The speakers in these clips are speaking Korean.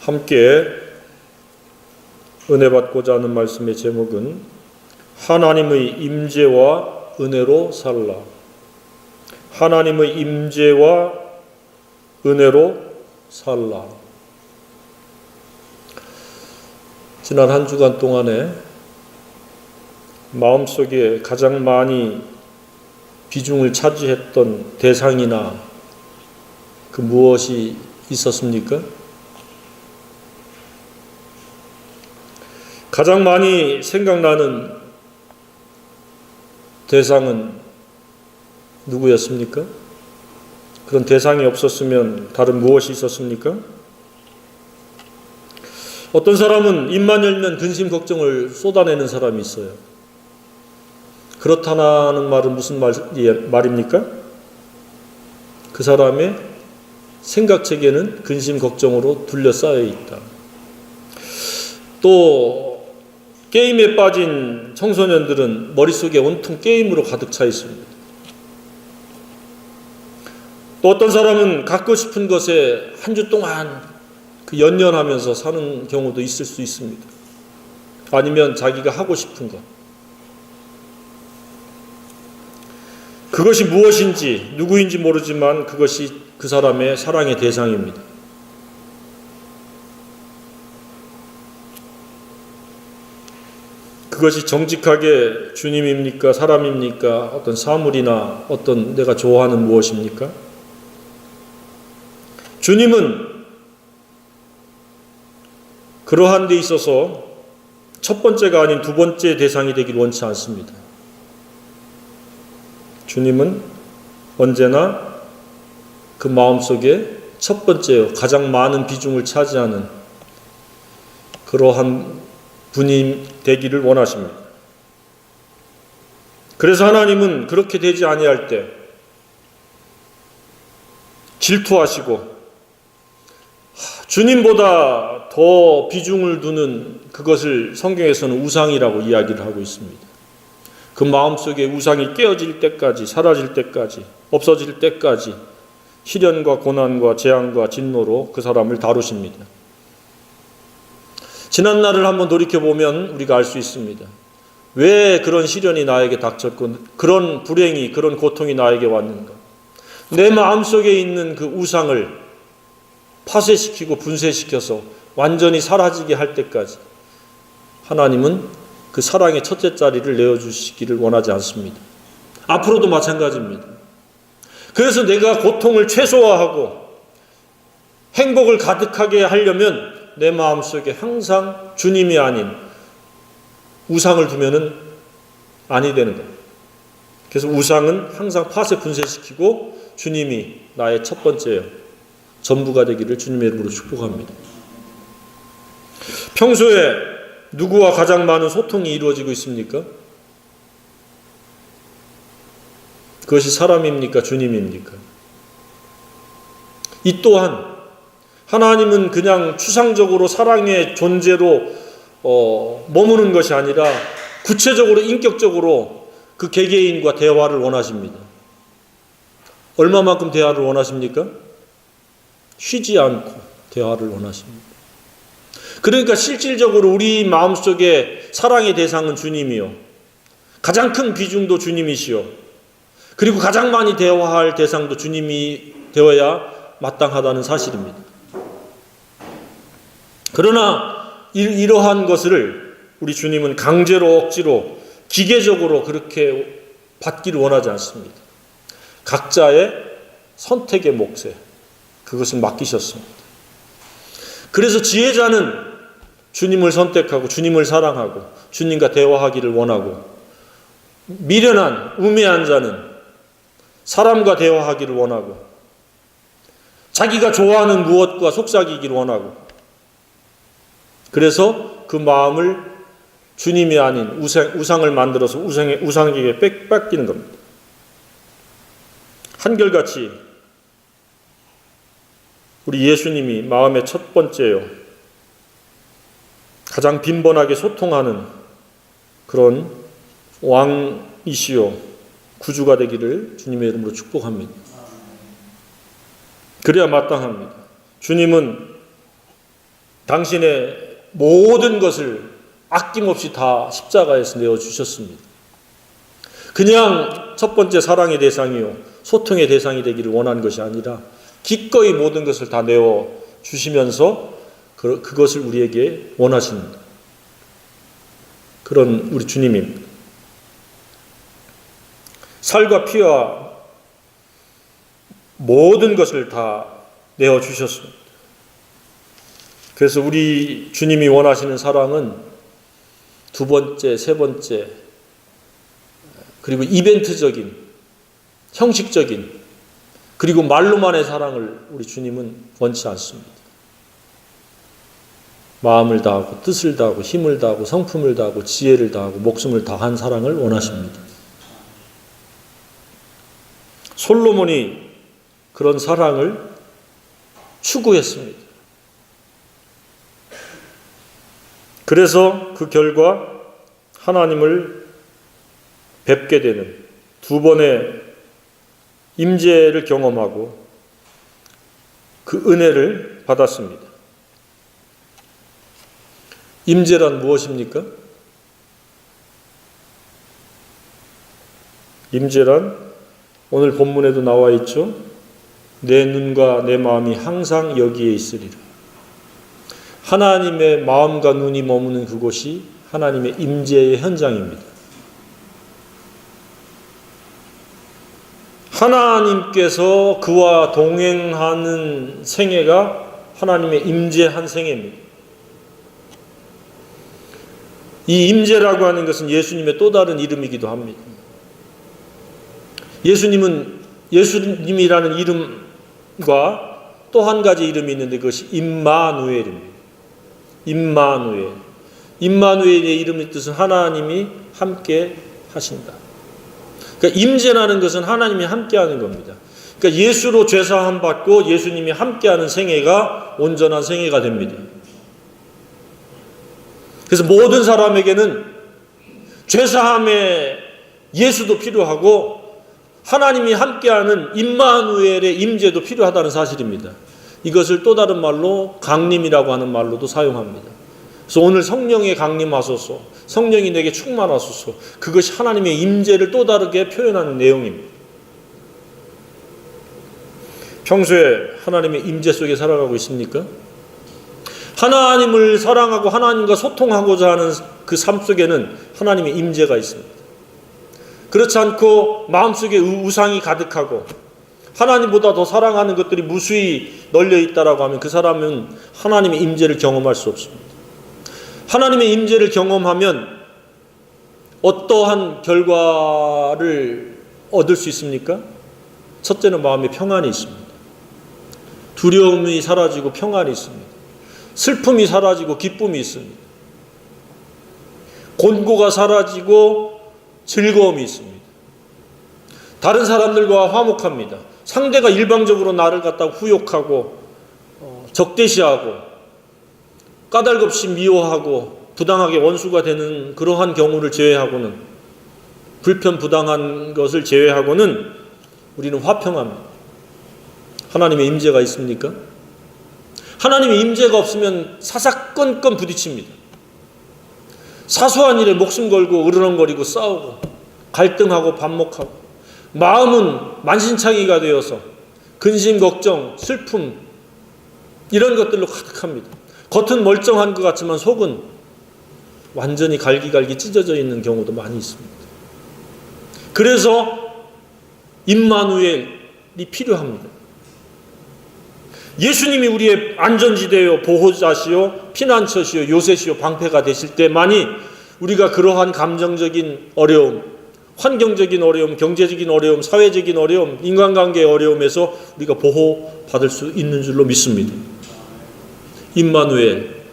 함께 은혜 받고자 하는 말씀의 제목은 하나님의 임재와 은혜로 살라. 하나님의 임재와 은혜로 살라. 지난 한 주간 동안에 마음속에 가장 많이 비중을 차지했던 대상이나 그 무엇이 있었습니까? 가장 많이 생각나는 대상은 누구였습니까? 그런 대상이 없었으면 다른 무엇이 있었습니까? 어떤 사람은 입만 열면 근심 걱정을 쏟아내는 사람이 있어요. 그렇다는 말은 무슨 말입니까? 그 사람의 생각체계는 근심 걱정으로 둘러싸여 있다. 또 게임에 빠진 청소년들은 머릿속에 온통 게임으로 가득 차 있습니다. 또 어떤 사람은 갖고 싶은 것에 한 주 동안 연연하면서 사는 경우도 있을 수 있습니다. 아니면 자기가 하고 싶은 것. 그것이 무엇인지 누구인지 모르지만 그것이 그 사람의 사랑의 대상입니다. 그것이 정직하게 주님입니까? 사람입니까? 어떤 사물이나 어떤 내가 좋아하는 무엇입니까? 주님은 그러한 데 있어서 첫 번째가 아닌 두 번째 대상이 되길 원치 않습니다. 주님은 언제나 그 마음속에 첫 번째요, 가장 많은 비중을 차지하는 그러한 분이 되기를 원하십니다. 그래서 하나님은 그렇게 되지 아니할 때 질투하시고 주님보다 더 비중을 두는 그것을 성경에서는 우상이라고 이야기를 하고 있습니다. 그 마음속에 우상이 깨어질 때까지, 사라질 때까지, 없어질 때까지 시련과 고난과 재앙과 진노로 그 사람을 다루십니다. 지난 날을 한번 돌이켜보면 우리가 알 수 있습니다. 왜 그런 시련이 나에게 닥쳤고 그런 불행이, 그런 고통이 나에게 왔는가? 내 마음속에 있는 그 우상을 파쇄시키고 분쇄시켜서 완전히 사라지게 할 때까지 하나님은 그 사랑의 첫째 자리를 내어주시기를 원하지 않습니다. 앞으로도 마찬가지입니다. 그래서 내가 고통을 최소화하고 행복을 가득하게 하려면 내 마음속에 항상 주님이 아닌 우상을 두면은 아니 되는 거예요. 그래서 우상은 항상 파쇄 분쇄시키고 주님이 나의 첫 번째예요. 전부가 되기를 주님의 이름으로 축복합니다. 평소에 누구와 가장 많은 소통이 이루어지고 있습니까? 그것이 사람입니까? 주님입니까? 이 또한 하나님은 그냥 추상적으로 사랑의 존재로 머무는 것이 아니라 구체적으로 인격적으로 그 개개인과 대화를 원하십니다. 얼마만큼 대화를 원하십니까? 쉬지 않고 대화를 원하십니다. 그러니까 실질적으로 우리 마음속에 사랑의 대상은 주님이요. 가장 큰 비중도 주님이시요. 그리고 가장 많이 대화할 대상도 주님이 되어야 마땅하다는 사실입니다. 그러나 이러한 것을 우리 주님은 강제로 억지로 기계적으로 그렇게 받기를 원하지 않습니다. 각자의 선택의 몫에 그것을 맡기셨습니다. 그래서 지혜자는 주님을 선택하고 주님을 사랑하고 주님과 대화하기를 원하고 미련한 우매한 자는 사람과 대화하기를 원하고 자기가 좋아하는 무엇과 속삭이기를 원하고 그래서 그 마음을 주님이 아닌 우상을 만들어서 우상에게 뺏기는 겁니다. 한결같이 우리 예수님이 마음의 첫 번째요. 가장 빈번하게 소통하는 그런 왕이시요. 구주가 되기를 주님의 이름으로 축복합니다. 그래야 마땅합니다. 주님은 당신의 모든 것을 아낌없이 다 십자가에서 내어주셨습니다. 그냥 첫 번째 사랑의 대상이요, 소통의 대상이 되기를 원한 것이 아니라 기꺼이 모든 것을 다 내어주시면서 그것을 우리에게 원하십니다. 그런 우리 주님입니다. 살과 피와 모든 것을 다 내어주셨습니다. 그래서 우리 주님이 원하시는 사랑은 두 번째, 세 번째, 그리고 이벤트적인, 형식적인, 그리고 말로만의 사랑을 우리 주님은 원치 않습니다. 마음을 다하고 뜻을 다하고 힘을 다하고 성품을 다하고 지혜를 다하고 목숨을 다한 사랑을 원하십니다. 솔로몬이 그런 사랑을 추구했습니다. 그래서 그 결과 하나님을 뵙게 되는 두 번의 임재를 경험하고 그 은혜를 받았습니다. 임재란 무엇입니까? 임재란 오늘 본문에도 나와 있죠. 내 눈과 내 마음이 항상 여기에 있으리라. 하나님의 마음과 눈이 머무는 그곳이 하나님의 임재의 현장입니다. 하나님께서 그와 동행하는 생애가 하나님의 임재한 생애입니다. 이 임재라고 하는 것은 예수님의 또 다른 이름이기도 합니다. 예수님이라는 이름과 또 한 가지 이름이 있는데 그것이 임마누엘입니다. 임마누엘의 이름의 뜻은 하나님이 함께 하신다. 그러니까 임재라는 것은 하나님이 함께 하는 겁니다. 그러니까 예수로 죄사함 받고 예수님이 함께하는 생애가 온전한 생애가 됩니다. 그래서 모든 사람에게는 죄사함에 예수도 필요하고 하나님이 함께하는 임마누엘의 임재도 필요하다는 사실입니다. 이것을 또 다른 말로 강림이라고 하는 말로도 사용합니다. 그래서 오늘 성령의 강림하소서, 성령이 내게 충만하소서, 그것이 하나님의 임재를 또 다르게 표현하는 내용입니다. 평소에 하나님의 임재 속에 살아가고 있습니까? 하나님을 사랑하고 하나님과 소통하고자 하는 그 삶 속에는 하나님의 임재가 있습니다. 그렇지 않고 마음속에 우상이 가득하고 하나님보다 더 사랑하는 것들이 무수히 널려 있다라고 하면 그 사람은 하나님의 임재를 경험할 수 없습니다. 하나님의 임재를 경험하면 어떠한 결과를 얻을 수 있습니까? 첫째는 마음의 평안이 있습니다. 두려움이 사라지고 평안이 있습니다. 슬픔이 사라지고 기쁨이 있습니다. 곤고가 사라지고 즐거움이 있습니다. 다른 사람들과 화목합니다. 상대가 일방적으로 나를 갖다가 후욕하고 적대시하고 까닭없이 미워하고 부당하게 원수가 되는 그러한 경우를 제외하고는, 불편부당한 것을 제외하고는 우리는 화평합니다. 하나님의 임재가 있습니까? 하나님의 임재가 없으면 사사건건 부딪힙니다. 사소한 일에 목숨 걸고 으르렁거리고 싸우고 갈등하고 반목하고 마음은 만신창이가 되어서 근심, 걱정, 슬픔 이런 것들로 가득합니다. 겉은 멀쩡한 것 같지만 속은 완전히 갈기갈기 찢어져 있는 경우도 많이 있습니다. 그래서 임마누엘이 필요합니다. 예수님이 우리의 안전지대요, 보호자시요, 피난처시요, 요새시요, 방패가 되실 때만이 우리가 그러한 감정적인 어려움, 환경적인 어려움, 경제적인 어려움, 사회적인 어려움, 인간관계의 어려움에서 우리가 보호받을 수 있는 줄로 믿습니다. 임마누엘,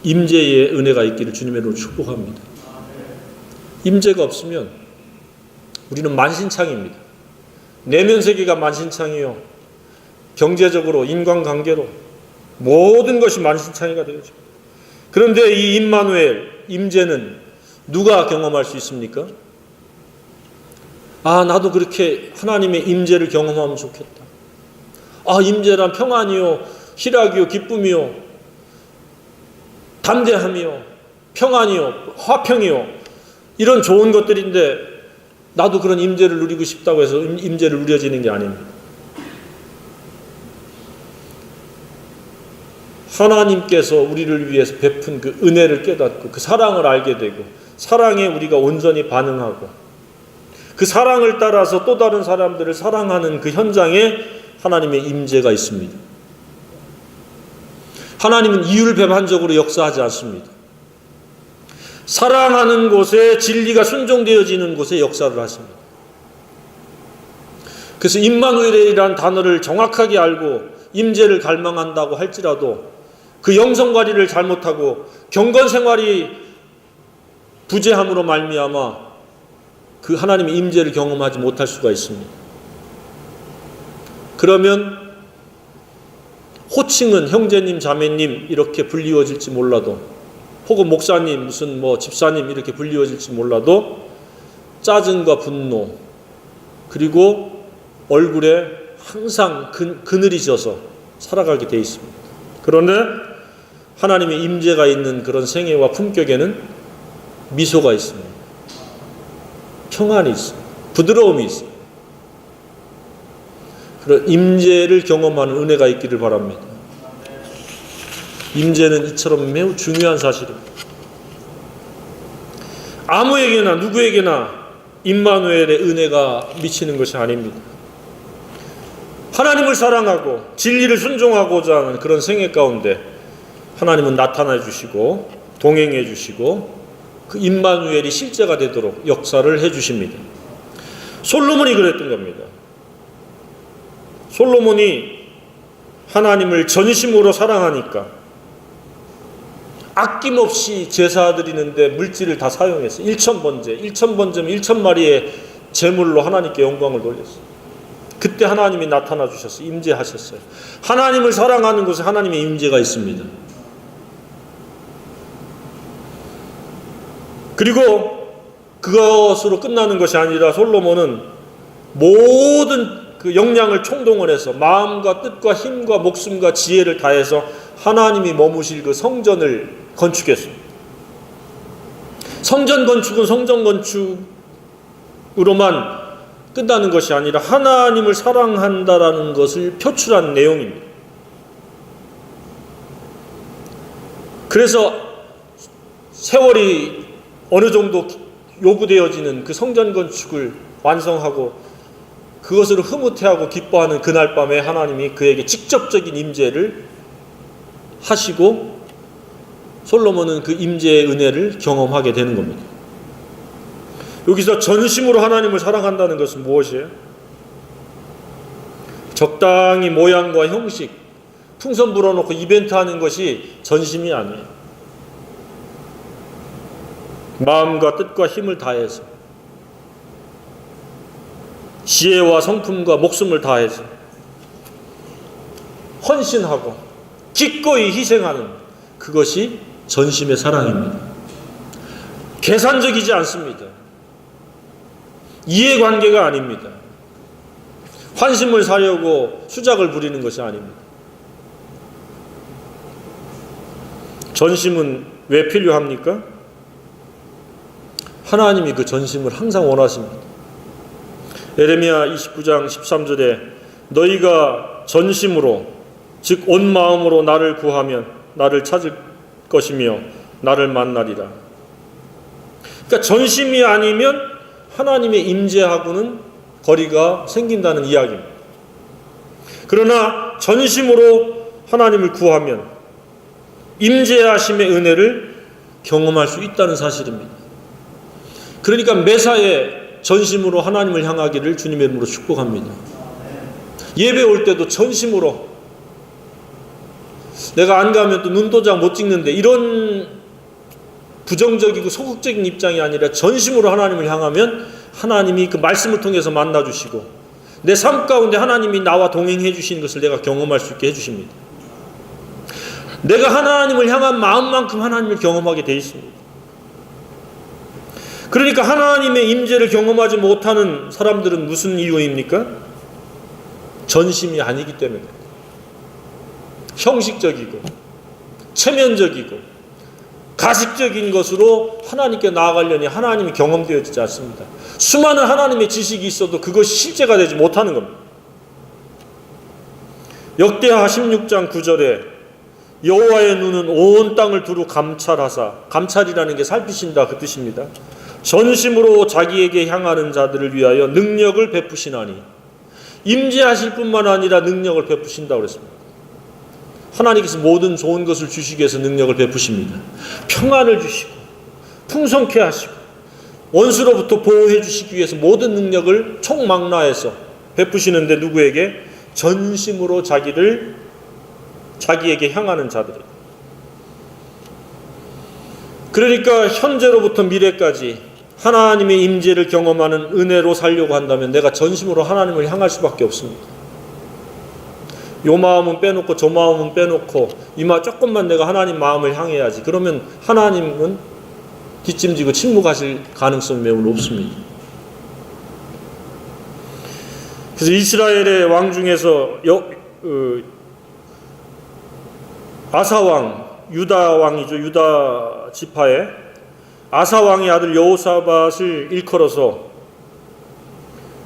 임재의 은혜가 있기를 주님의 이름으로 축복합니다. 임재가 없으면 우리는 만신창입니다. 내면 세계가 만신창이요, 경제적으로, 인간관계로 모든 것이 만신창이가 되어집니다. 그런데 이 임마누엘, 임재는 누가 경험할 수 있습니까? 아, 나도 그렇게 하나님의 임재를 경험하면 좋겠다. 아, 임재란 평안이요, 희락이요, 기쁨이요, 담대함이요, 평안이요, 화평이요, 이런 좋은 것들인데 나도 그런 임재를 누리고 싶다고 해서 임재를 누려지는 게 아닙니다. 하나님께서 우리를 위해서 베푼 그 은혜를 깨닫고 그 사랑을 알게 되고 사랑에 우리가 온전히 반응하고 그 사랑을 따라서 또 다른 사람들을 사랑하는 그 현장에 하나님의 임재가 있습니다. 하나님은 이율배반적으로 역사하지 않습니다. 사랑하는 곳에 진리가 순종되어지는 곳에 역사를 하십니다. 그래서 임마누엘이라는 단어를 정확하게 알고 임재를 갈망한다고 할지라도 그 영성관리를 잘못하고 경건생활이 부재함으로 말미암아 그 하나님의 임재를 경험하지 못할 수가 있습니다. 그러면 호칭은 형제님, 자매님 이렇게 불리워질지 몰라도, 혹은 목사님, 무슨 집사님 이렇게 불리워질지 몰라도 짜증과 분노, 그리고 얼굴에 항상 그늘이 져서 살아가게 돼 있습니다. 그런데 하나님의 임재가 있는 그런 생애와 품격에는 미소가 있습니다. 평안이 있습니다. 부드러움이 있습니다. 그런 임재를 경험하는 은혜가 있기를 바랍니다. 임재는 이처럼 매우 중요한 사실입니다. 아무에게나 누구에게나 임마누엘의 은혜가 미치는 것이 아닙니다. 하나님을 사랑하고 진리를 순종하고자 하는 그런 생애 가운데 하나님은 나타나 주시고 동행해 주시고 그 임마누엘이 실제가 되도록 역사를 해 주십니다. 솔로몬이 그랬던 겁니다. 솔로몬이 하나님을 전심으로 사랑하니까 아낌없이 제사 드리는데 물질을 다 사용했어요. 1,000번제, 1,000번제면 1,000마리의 제물로 하나님께 영광을 돌렸어요. 그때 하나님이 나타나 주셨어요. 임재하셨어요. 하나님을 사랑하는 곳에 하나님의 임재가 있습니다. 그리고 그것으로 끝나는 것이 아니라 솔로몬은 모든 그 역량을 총동원해서 마음과 뜻과 힘과 목숨과 지혜를 다해서 하나님이 머무실 그 성전을 건축했습니다. 성전 건축은 성전 건축으로만 끝나는 것이 아니라 하나님을 사랑한다라는 것을 표출한 내용입니다. 그래서 세월이 어느 정도 요구되어지는 그 성전 건축을 완성하고 그것으로 흐뭇해하고 기뻐하는 그날 밤에 하나님이 그에게 직접적인 임재를 하시고 솔로몬은 그 임재의 은혜를 경험하게 되는 겁니다. 여기서 전심으로 하나님을 사랑한다는 것은 무엇이에요? 적당히 모양과 형식, 풍선 불어놓고 이벤트 하는 것이 전심이 아니에요. 마음과 뜻과 힘을 다해서 지혜와 성품과 목숨을 다해서 헌신하고 기꺼이 희생하는 그것이 전심의 사랑입니다. 계산적이지 않습니다. 이해관계가 아닙니다. 환심을 사려고 수작을 부리는 것이 아닙니다. 전심은 왜 필요합니까? 하나님이 그 전심을 항상 원하십니다. 에레미야 29장 13절에 너희가 전심으로 즉 온 마음으로 나를 구하면 나를 찾을 것이며 나를 만나리라. 그러니까 전심이 아니면 하나님의 임재하고는 거리가 생긴다는 이야기입니다. 그러나 전심으로 하나님을 구하면 임재하심의 은혜를 경험할 수 있다는 사실입니다. 그러니까 매사에 전심으로 하나님을 향하기를 주님의 이름으로 축복합니다. 예배 올 때도 전심으로, 내가 안 가면 또 눈도장 못 찍는데 이런 부정적이고 소극적인 입장이 아니라 전심으로 하나님을 향하면 하나님이 그 말씀을 통해서 만나주시고 내 삶 가운데 하나님이 나와 동행해 주시는 것을 내가 경험할 수 있게 해주십니다. 내가 하나님을 향한 마음만큼 하나님을 경험하게 되어 있습니다. 그러니까 하나님의 임재를 경험하지 못하는 사람들은 무슨 이유입니까? 전심이 아니기 때문에. 형식적이고 체면적이고 가식적인 것으로 하나님께 나아가려니 하나님이 경험되어지지 않습니다. 수많은 하나님의 지식이 있어도 그것이 실제가 되지 못하는 겁니다. 역대하 16장 9절에 여호와의 눈은 온 땅을 두루 감찰하사, 감찰이라는 게 살피신다 그 뜻입니다. 전심으로 자기에게 향하는 자들을 위하여 능력을 베푸시나니, 임재하실 뿐만 아니라 능력을 베푸신다고 그랬습니다. 하나님께서 모든 좋은 것을 주시기 위해서 능력을 베푸십니다. 평안을 주시고 풍성케 하시고 원수로부터 보호해 주시기 위해서 모든 능력을 총망라해서 베푸시는데, 누구에게? 전심으로 자기에게 향하는 자들에게. 그러니까 현재로부터 미래까지 하나님의 임재를 경험하는 은혜로 살려고 한다면 내가 전심으로 하나님을 향할 수밖에 없습니다. 요 마음은 빼놓고 저 마음은 빼놓고 조금만 내가 하나님 마음을 향해야지. 그러면 하나님은 뒷짐지고 침묵하실 가능성이 매우 높습니다. 그래서 이스라엘의 왕 중에서 아사왕, 유다 왕이죠. 유다 지파의 아사왕의 아들 여호사밧을 일컬어서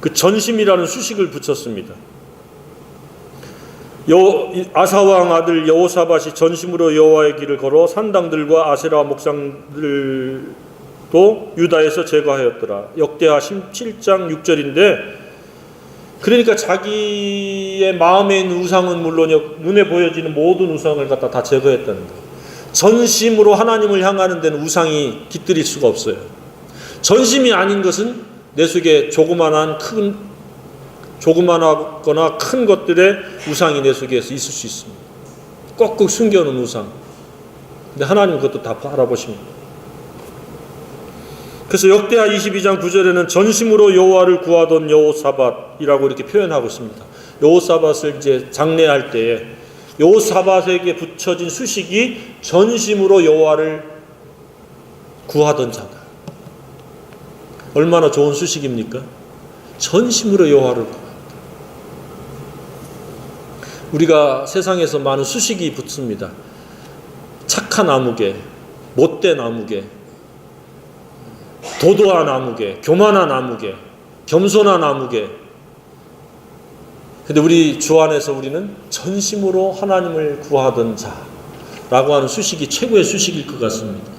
그 전심이라는 수식을 붙였습니다. 아사왕 아들 여호사밧이 전심으로 여호와의 길을 걸어 산당들과 아세라 목상들도 유다에서 제거하였더라. 역대하 17장 6절인데, 그러니까 자기의 마음에 있는 우상은 물론이요, 눈에 보여지는 모든 우상을 갖다 다 제거했다는 거예요. 전심으로 하나님을 향하는 데는 우상이 깃들일 수가 없어요. 전심이 아닌 것은 내 속에 조그마거나 큰 것들의 우상이 내 속에서 있을 수 있습니다. 꼭꼭 숨겨놓은 우상. 근데 하나님은 그것도 다 알아보십니다. 그래서 역대하 22장 9절에는 전심으로 여호와를 구하던 여호사밧이라고 이렇게 표현하고 있습니다. 여호사밧을 이제 장례할 때에 여호사밧에게 붙여진 수식이 전심으로 여호와를 구하던 자다. 얼마나 좋은 수식입니까? 전심으로 여호와를 구한다. 우리가 세상에서 많은 수식이 붙습니다. 착한 아무개, 못된 아무개, 도도한 아무개, 교만한 아무개, 겸손한 아무개. 근데 우리 주 안에서 우리는 전심으로 하나님을 구하던 자라고 하는 수식이 최고의 수식일 것 같습니다.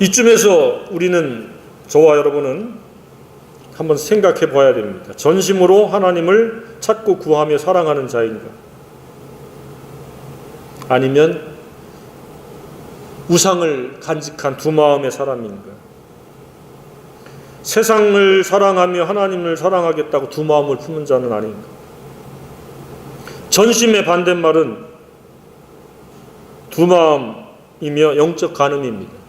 이쯤에서 우리는, 저와 여러분은 한번 생각해 봐야 됩니다. 전심으로 하나님을 찾고 구하며 사랑하는 자인가? 아니면 우상을 간직한 두 마음의 사람인가? 세상을 사랑하며 하나님을 사랑하겠다고 두 마음을 품은 자는 아닌가? 전심의 반대말은 두 마음이며 영적 간음입니다.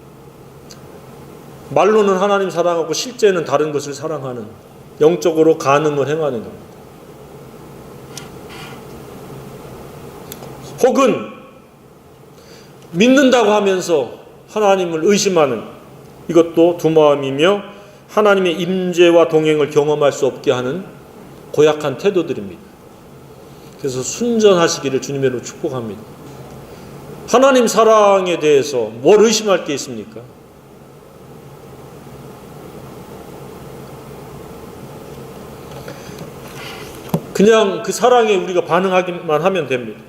말로는 하나님 사랑하고 실제는 다른 것을 사랑하는, 영적으로 간음을 행하는 겁니다. 혹은 믿는다고 하면서 하나님을 의심하는, 이것도 두 마음이며 하나님의 임재와 동행을 경험할 수 없게 하는 고약한 태도들입니다. 그래서 순전하시기를 주님으로 축복합니다. 하나님 사랑에 대해서 뭘 의심할 게 있습니까? 그냥 그 사랑에 우리가 반응하기만 하면 됩니다.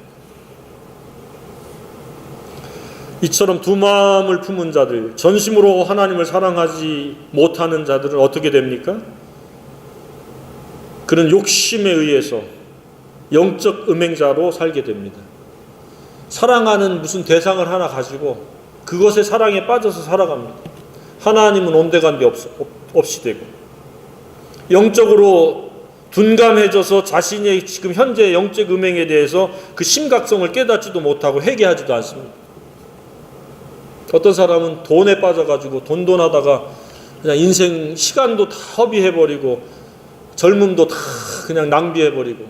이처럼 두 마음을 품은 자들, 전심으로 하나님을 사랑하지 못하는 자들은 어떻게 됩니까? 그런 욕심에 의해서 영적 음행자로 살게 됩니다. 사랑하는 무슨 대상을 하나 가지고 그것의 사랑에 빠져서 살아갑니다. 하나님은 온데간데 없이 되고, 영적으로 둔감해져서 자신의 지금 현재 영적 음행에 대해서 그 심각성을 깨닫지도 못하고 회개하지도 않습니다. 어떤 사람은 돈에 빠져가지고 돈하다가 그냥 인생 시간도 다 허비해버리고 젊음도 다 그냥 낭비해버리고,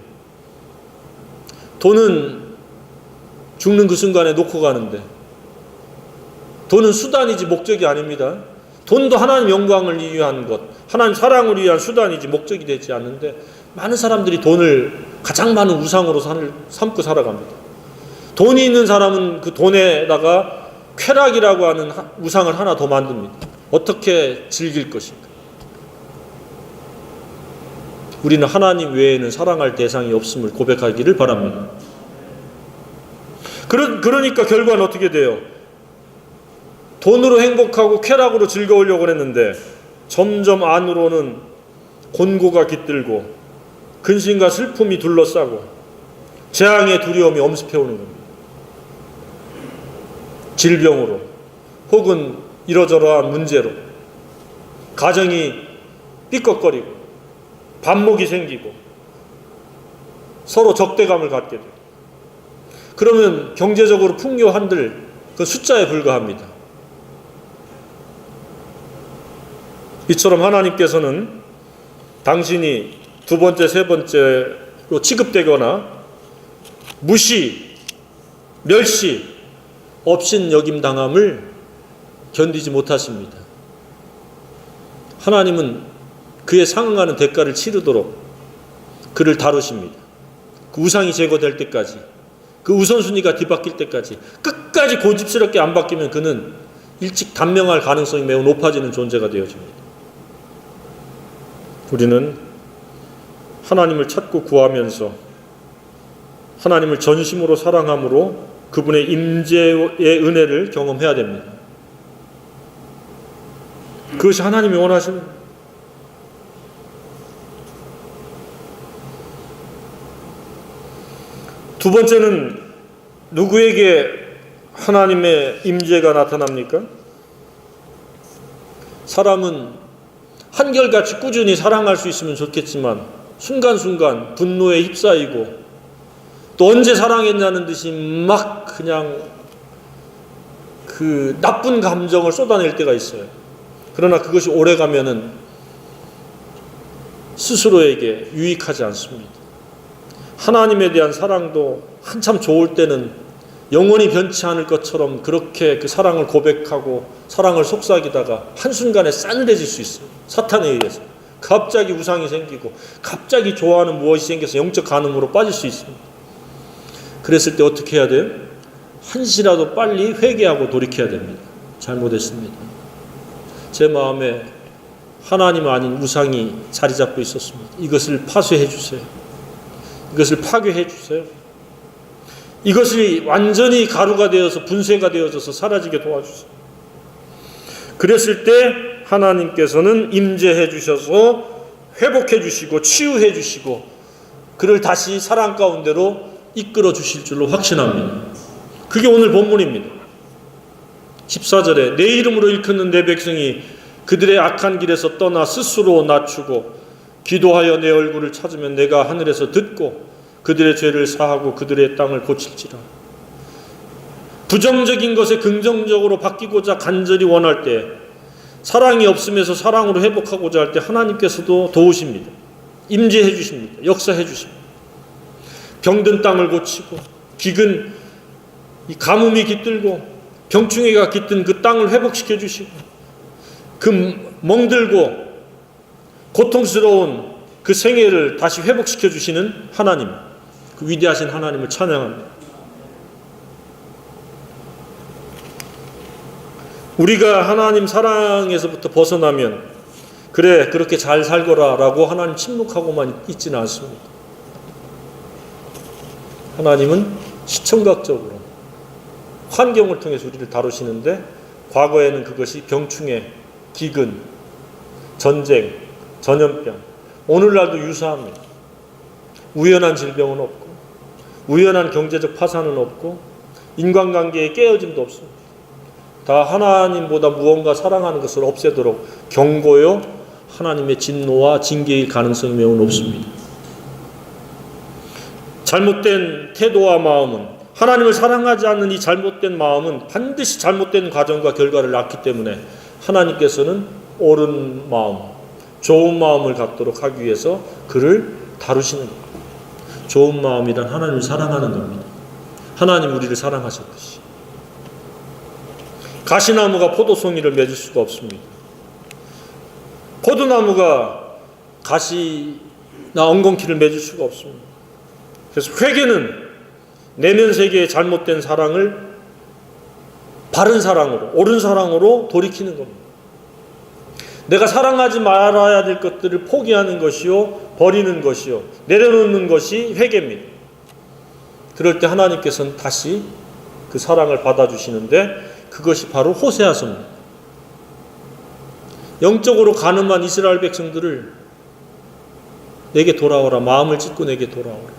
돈은 죽는 그 순간에 놓고 가는데, 돈은 수단이지 목적이 아닙니다. 돈도 하나님 영광을 위한 것, 하나님 사랑을 위한 수단이지 목적이 되지 않는데, 많은 사람들이 돈을 가장 많은 우상으로 삼고 살아갑니다. 돈이 있는 사람은 그 돈에다가 쾌락이라고 하는 우상을 하나 더 만듭니다. 어떻게 즐길 것인가. 우리는 하나님 외에는 사랑할 대상이 없음을 고백하기를 바랍니다. 그러니까 결과는 어떻게 돼요? 돈으로 행복하고 쾌락으로 즐거우려고 했는데 점점 안으로는 곤고가 깃들고 근심과 슬픔이 둘러싸고 재앙의 두려움이 엄습해오는 겁니다. 질병으로 혹은 이러저러한 문제로 가정이 삐걱거리고 반목이 생기고 서로 적대감을 갖게 돼요. 그러면 경제적으로 풍요한들 그 숫자에 불과합니다. 이처럼 하나님께서는 당신이 두 번째, 세 번째로 취급되거나 무시, 멸시, 업신여김당함을 견디지 못하십니다. 하나님은 그에 상응하는 대가를 치르도록 그를 다루십니다. 그 우상이 제거될 때까지, 그 우선순위가 뒤바뀔 때까지 끝까지 고집스럽게 안 바뀌면 그는 일찍 단명할 가능성이 매우 높아지는 존재가 되어집니다. 우리는 하나님을 찾고 구하면서 하나님을 전심으로 사랑함으로 그분의 임재의 은혜를 경험해야 됩니다. 그것이 하나님이 원하시는 거예요. 두 번째는 누구에게 하나님의 임재가 나타납니까? 사람은 한결같이 꾸준히 사랑할 수 있으면 좋겠지만 순간순간 분노에 휩싸이고 또 언제 사랑했냐는 듯이 막 그냥 그 나쁜 감정을 쏟아낼 때가 있어요. 그러나 그것이 오래가면은 스스로에게 유익하지 않습니다. 하나님에 대한 사랑도 한참 좋을 때는 영원히 변치 않을 것처럼 그렇게 그 사랑을 고백하고 사랑을 속삭이다가 한순간에 싸늘해질 수 있어요. 사탄에 의해서. 갑자기 우상이 생기고 갑자기 좋아하는 무엇이 생겨서 영적 간음으로 빠질 수 있습니다. 그랬을 때 어떻게 해야 돼요? 한시라도 빨리 회개하고 돌이켜야 됩니다. 잘못했습니다. 제 마음에 하나님 아닌 우상이 자리 잡고 있었습니다. 이것을 파쇄해 주세요. 이것을 파괴해 주세요. 이것이 완전히 가루가 되어서 분쇄가 되어져서 사라지게 도와주세요. 그랬을 때 하나님께서는 임재해 주셔서 회복해 주시고 치유해 주시고 그를 다시 사랑 가운데로 이끌어 주실 줄로 확신합니다. 그게 오늘 본문입니다. 14절에 내 이름으로 일컫는 내 백성이 그들의 악한 길에서 떠나 스스로 낮추고 기도하여 내 얼굴을 찾으면 내가 하늘에서 듣고 그들의 죄를 사하고 그들의 땅을 고칠지라. 부정적인 것에 긍정적으로 바뀌고자 간절히 원할 때 사랑이 없음에서 사랑으로 회복하고자 할 때 하나님께서도 도우십니다. 임재해 주십니다. 역사해 주십니다. 병든 땅을 고치고 기근 이 가뭄이 깃들고 병충해가 깃든 그 땅을 회복시켜 주시고 그 멍들고 고통스러운 그 생애를 다시 회복시켜 주시는 하나님, 그 위대하신 하나님을 찬양합니다. 우리가 하나님 사랑에서부터 벗어나면 그래 그렇게 잘 살거라 라고 하나님 침묵하고만 있지는 않습니다. 하나님은 시청각적으로 환경을 통해서 우리를 다루시는데 과거에는 그것이 병충해, 기근, 전쟁, 전염병, 오늘날도 유사합니다. 우연한 질병은 없고 우연한 경제적 파산은 없고 인간관계의 깨어짐도 없습니다. 다 하나님보다 무언가 사랑하는 것을 없애도록 경고요 하나님의 진노와 징계일 가능성이 매우 높습니다. 잘못된 태도와 마음은 하나님을 사랑하지 않는 이 잘못된 마음은 반드시 잘못된 과정과 결과를 낳기 때문에 하나님께서는 옳은 마음, 좋은 마음을 갖도록 하기 위해서 그를 다루시는 겁니다. 좋은 마음이란 하나님을 사랑하는 겁니다. 하나님 우리를 사랑하셨듯이. 가시나무가 포도송이를 맺을 수가 없습니다. 포도나무가 가시나 엉겅퀴를 맺을 수가 없습니다. 그래서 회개는 내면 세계의 잘못된 사랑을 바른 사랑으로, 옳은 사랑으로 돌이키는 겁니다. 내가 사랑하지 말아야 될 것들을 포기하는 것이요, 버리는 것이요, 내려놓는 것이 회개입니다. 그럴 때 하나님께서는 다시 그 사랑을 받아주시는데 그것이 바로 호세아서입니다. 영적으로 가늠한 이스라엘 백성들을 내게 돌아오라, 마음을 찢고 내게 돌아오라.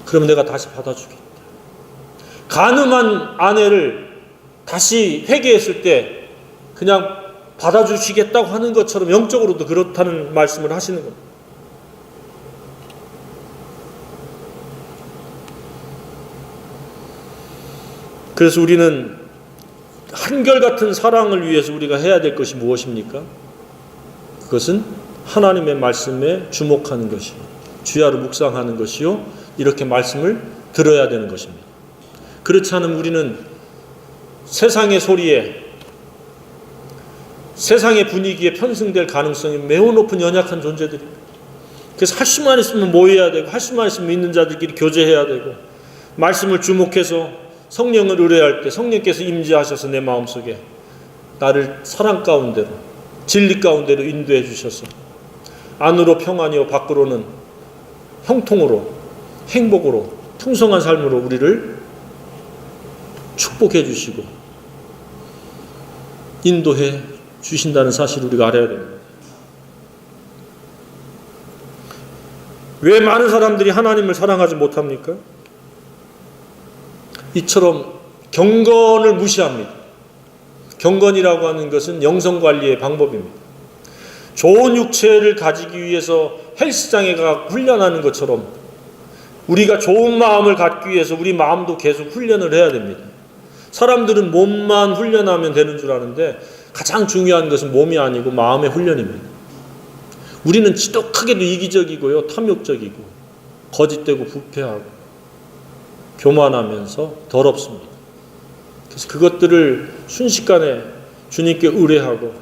그럼 내가 다시 받아주겠다. 가늠한 아내를 다시 회개했을 때 그냥 받아주시겠다고 하는 것처럼 영적으로도 그렇다는 말씀을 하시는 겁니다. 그래서 우리는 한결같은 사랑을 위해서 우리가 해야 될 것이 무엇입니까? 그것은 하나님의 말씀에 주목하는 것이요, 주야로 묵상하는 것이요, 이렇게 말씀을 들어야 되는 것입니다. 그렇지 않으면 우리는 세상의 소리에, 세상의 분위기에 편승될 가능성이 매우 높은 연약한 존재들입니다. 그래서 할 수만 있으면 모여야 되고, 할 수만 있으면 믿는 자들끼리 교제해야 되고, 말씀을 주목해서 성령을 의뢰할 때 성령께서 임재하셔서 내 마음속에 나를 사랑 가운데로, 진리 가운데로 인도해 주셔서 안으로 평안이요 밖으로는 형통으로, 행복으로, 풍성한 삶으로 우리를 축복해 주시고 인도해 주신다는 사실을 우리가 알아야 됩니다. 왜 많은 사람들이 하나님을 사랑하지 못합니까? 이처럼 경건을 무시합니다. 경건이라고 하는 것은 영성관리의 방법입니다. 좋은 육체를 가지기 위해서 헬스장에 가 훈련하는 것처럼 우리가 좋은 마음을 갖기 위해서 우리 마음도 계속 훈련을 해야 됩니다. 사람들은 몸만 훈련하면 되는 줄 아는데 가장 중요한 것은 몸이 아니고 마음의 훈련입니다. 우리는 지독하게도 이기적이고요, 탐욕적이고 거짓되고 부패하고 교만하면서 더럽습니다. 그래서 그것들을 순식간에 주님께 의뢰하고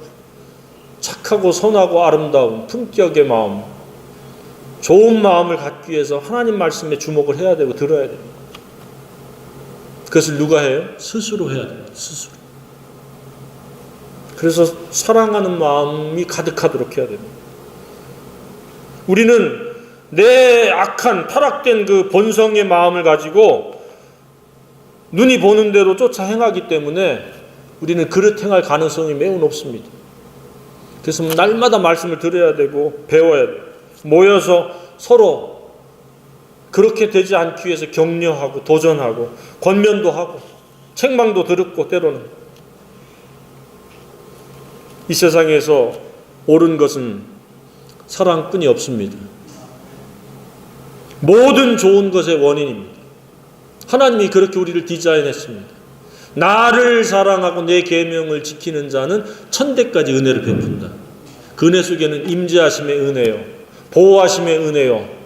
착하고 선하고 아름다운 품격의 마음, 좋은 마음을 갖기 위해서 하나님 말씀에 주목을 해야 되고 들어야 됩니다. 그것을 누가 해요? 스스로 해야 됩니다. 스스로. 그래서 사랑하는 마음이 가득하도록 해야 됩니다. 우리는 내 악한 타락된 그 본성의 마음을 가지고 눈이 보는 대로 쫓아 행하기 때문에 우리는 그릇 행할 가능성이 매우 높습니다. 그래서 날마다 말씀을 들어야 되고 배워야 돼요. 모여서 서로 그렇게 되지 않기 위해서 격려하고 도전하고 권면도 하고 책망도 들었고 때로는 이 세상에서 옳은 것은 사랑뿐이 없습니다. 모든 좋은 것의 원인입니다. 하나님이 그렇게 우리를 디자인했습니다. 나를 사랑하고 내 계명을 지키는 자는 천대까지 은혜를 베푼다. 그 은혜 속에는 임재하심의 은혜요, 보호하심의 은혜요,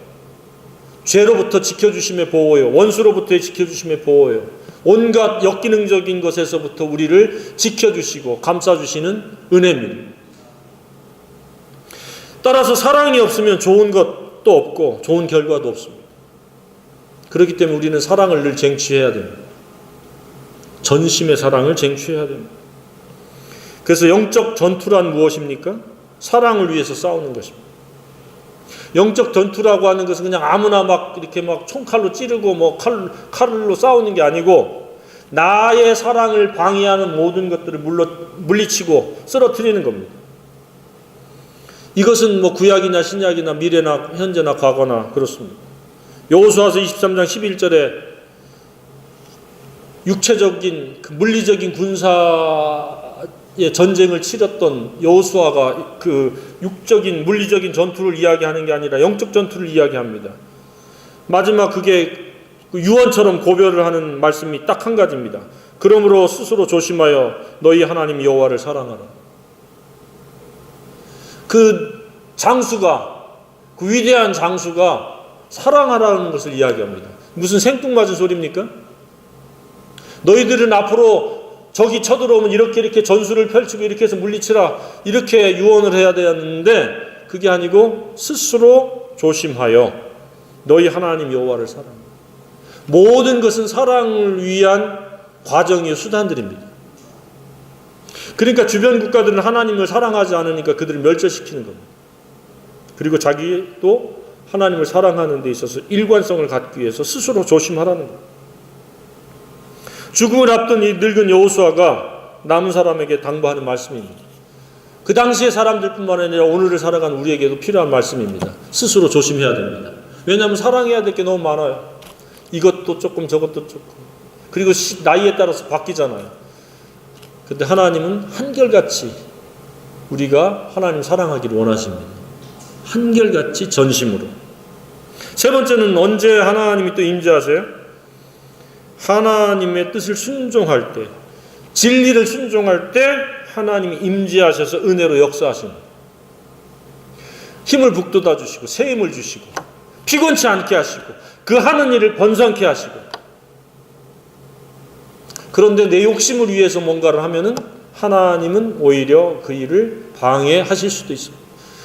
죄로부터 지켜주심의 보호요, 원수로부터의 지켜주심의 보호요, 온갖 역기능적인 것에서부터 우리를 지켜주시고 감싸주시는 은혜입니다. 따라서 사랑이 없으면 좋은 것도 없고 좋은 결과도 없습니다. 그렇기 때문에 우리는 사랑을 늘 쟁취해야 됩니다. 전심의 사랑을 쟁취해야 됩니다. 그래서 영적 전투란 무엇입니까? 사랑을 위해서 싸우는 것입니다. 영적 전투라고 하는 것은 그냥 아무나 막 이렇게 막 총칼로 찌르고 뭐 칼로 싸우는 게 아니고 나의 사랑을 방해하는 모든 것들을 물리치고 쓰러뜨리는 겁니다. 이것은 뭐 구약이나 신약이나 미래나 현재나 과거나 그렇습니다. 여호수아서 23장 11절에 육체적인 그 물리적인 군사의 전쟁을 치렀던 여호수아가 그 육적인 물리적인 전투를 이야기하는 게 아니라 영적 전투를 이야기합니다. 마지막 그게 유언처럼 고별을 하는 말씀이 딱 한 가지입니다. 그러므로 스스로 조심하여 너희 하나님 여호와를 사랑하라. 그 장수가, 그 위대한 장수가 사랑하라는 것을 이야기합니다. 무슨 생뚱맞은 소리입니까? 너희들은 앞으로 적이 쳐들어오면 이렇게 전술을 펼치고 이렇게 해서 물리치라, 이렇게 유언을 해야 되었는데 그게 아니고 스스로 조심하여 너희 하나님 여호와를 사랑하라. 모든 것은 사랑을 위한 과정이요 수단들입니다. 그러니까 주변 국가들은 하나님을 사랑하지 않으니까 그들을 멸절시키는 겁니다. 그리고 자기도 하나님을 사랑하는 데 있어서 일관성을 갖기 위해서 스스로 조심하라는 거예요. 죽음을 앞둔 이 늙은 여호수아가 남은 사람에게 당부하는 말씀입니다. 그 당시의 사람들뿐만 아니라 오늘을 살아가는 우리에게도 필요한 말씀입니다. 스스로 조심해야 됩니다. 왜냐하면 사랑해야 될 게 너무 많아요. 이것도 조금 저것도 조금. 그리고 나이에 따라서 바뀌잖아요. 근데 하나님은 한결같이 우리가 하나님 사랑하기를 원하십니다. 한결같이 전심으로. 세 번째는 언제 하나님이 또 임재하세요? 하나님의 뜻을 순종할 때, 진리를 순종할 때 하나님이 임재하셔서 은혜로 역사하십니다. 힘을 북돋아 주시고 새 힘을 주시고 피곤치 않게 하시고 그 하는 일을 번성케 하시고. 그런데 내 욕심을 위해서 뭔가를 하면은 하나님은 오히려 그 일을 방해하실 수도 있습니다.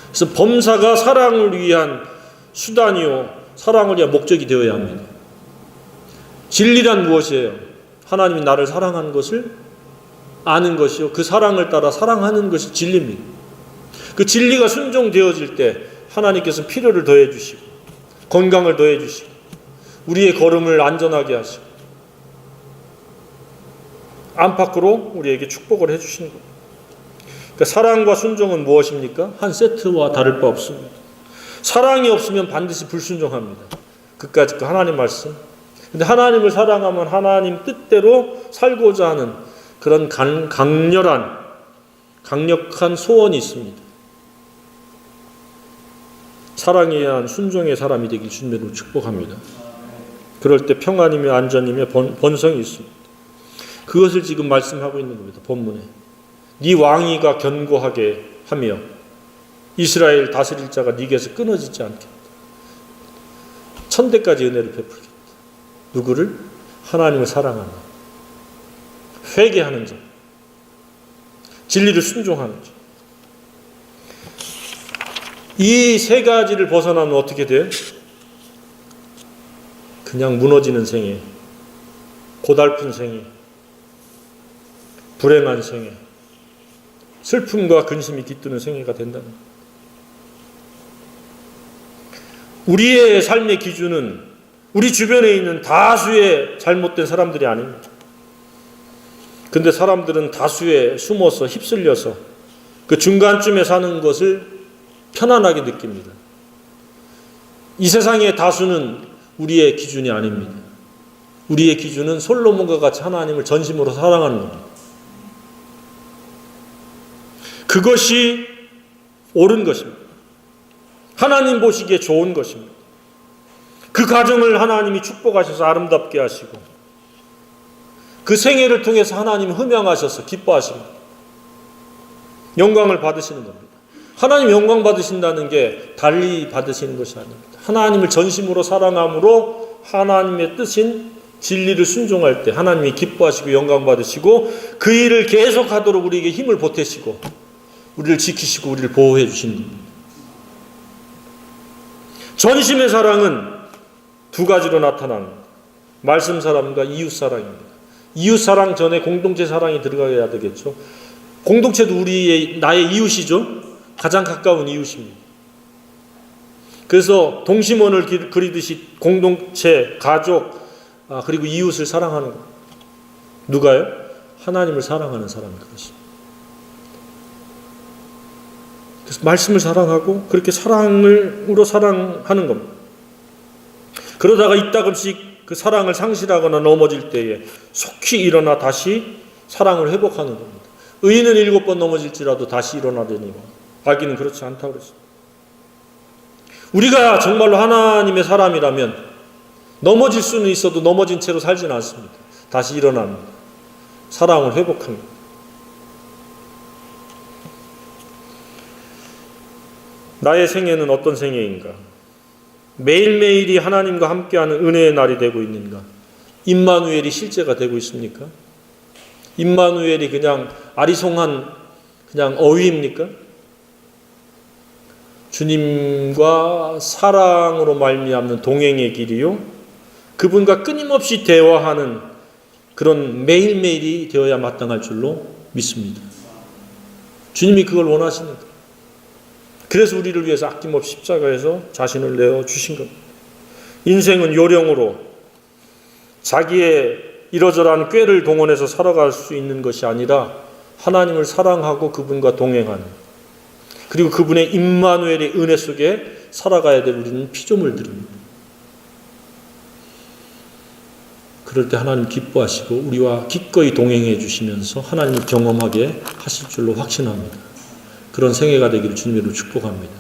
그래서 범사가 사랑을 위한 수단이요 사랑을 위한 목적이 되어야 합니다. 진리란 무엇이에요? 하나님이 나를 사랑하는 것을 아는 것이요 그 사랑을 따라 사랑하는 것이 진리입니다. 그 진리가 순종되어질 때 하나님께서 필요를 더해 주시고 건강을 더해 주시고 우리의 걸음을 안전하게 하시고 안팎으로 우리에게 축복을 해주시는 겁니다. 그러니까 사랑과 순종은 무엇입니까? 한 세트와 다를 바 없습니다. 사랑이 없으면 반드시 불순종합니다. 그까짓 그 하나님 말씀. 근데 하나님을 사랑하면 하나님 뜻대로 살고자 하는 그런 강력한 소원이 있습니다. 사랑에 의한 순종의 사람이 되길 주님으로 축복합니다. 그럴 때 평안이며 안전이며 번성이 있습니다. 그것을 지금 말씀하고 있는 겁니다. 본문에. 네 왕위가 견고하게 하며 이스라엘 다스릴 자가 네게서 끊어지지 않겠다. 천대까지 은혜를 베풀겠다. 누구를? 하나님을 사랑하는 자, 회개하는 자, 진리를 순종하는 자. 이 세 가지를 벗어나면 어떻게 돼요? 그냥 무너지는 생애, 고달픈 생애, 불행한 생애, 슬픔과 근심이 깃드는 생애가 된다는 거예요. 우리의 삶의 기준은 우리 주변에 있는 다수의 잘못된 사람들이 아닙니다. 근데 사람들은 다수에 숨어서 휩쓸려서 그 중간쯤에 사는 것을 편안하게 느낍니다. 이 세상의 다수는 우리의 기준이 아닙니다. 우리의 기준은 솔로몬과 같이 하나님을 전심으로 사랑하는 겁니다. 그것이 옳은 것입니다. 하나님 보시기에 좋은 것입니다. 그 가정을 하나님이 축복하셔서 아름답게 하시고 그 생애를 통해서 하나님이 흠양하셔서 기뻐하십니다. 영광을 받으시는 겁니다. 하나님 영광 받으신다는 게 달리 받으시는 것이 아닙니다. 하나님을 전심으로 사랑함으로 하나님의 뜻인 진리를 순종할 때 하나님이 기뻐하시고 영광 받으시고 그 일을 계속하도록 우리에게 힘을 보태시고 우리를 지키시고 우리를 보호해 주시는 겁니다. 전심의 사랑은 두 가지로 나타납니다. 말씀 사랑과 이웃 사랑입니다. 이웃 사랑 전에 공동체 사랑이 들어가야 되겠죠. 공동체도 나의 이웃이죠. 가장 가까운 이웃입니다. 그래서 동심원을 그리듯이 공동체, 가족, 그리고 이웃을 사랑하는 것. 누가요? 하나님을 사랑하는 사람이 그렇습니다. 그래서 말씀을 사랑하고 그렇게 사랑으로 사랑하는 겁니다. 그러다가 이따금씩 그 사랑을 상실하거나 넘어질 때에 속히 일어나 다시 사랑을 회복하는 겁니다. 의인은 7번 넘어질지라도 다시 일어나려니와 악인은 그렇지 않다고 그랬습니다. 우리가 정말로 하나님의 사람이라면 넘어질 수는 있어도 넘어진 채로 살지는 않습니다. 다시 일어납니다. 사랑을 회복합니다. 나의 생애는 어떤 생애인가? 매일매일이 하나님과 함께하는 은혜의 날이 되고 있는가? 임마누엘이 실제가 되고 있습니까? 임마누엘이 그냥 아리송한 그냥 어휘입니까? 주님과 사랑으로 말미암는 동행의 길이요 그분과 끊임없이 대화하는 그런 매일매일이 되어야 마땅할 줄로 믿습니다. 주님이 그걸 원하십니다. 그래서 우리를 위해서 아낌없이 십자가에서 자신을 내어주신 겁니다. 인생은 요령으로 자기의 이러저러한 꾀를 동원해서 살아갈 수 있는 것이 아니라 하나님을 사랑하고 그분과 동행하는, 그리고 그분의 임마누엘의 은혜 속에 살아가야 될 우리는 피조물들입니다. 그럴 때 하나님 기뻐하시고 우리와 기꺼이 동행해 주시면서 하나님을 경험하게 하실 줄로 확신합니다. 그런 생애가 되기를 주님으로 축복합니다.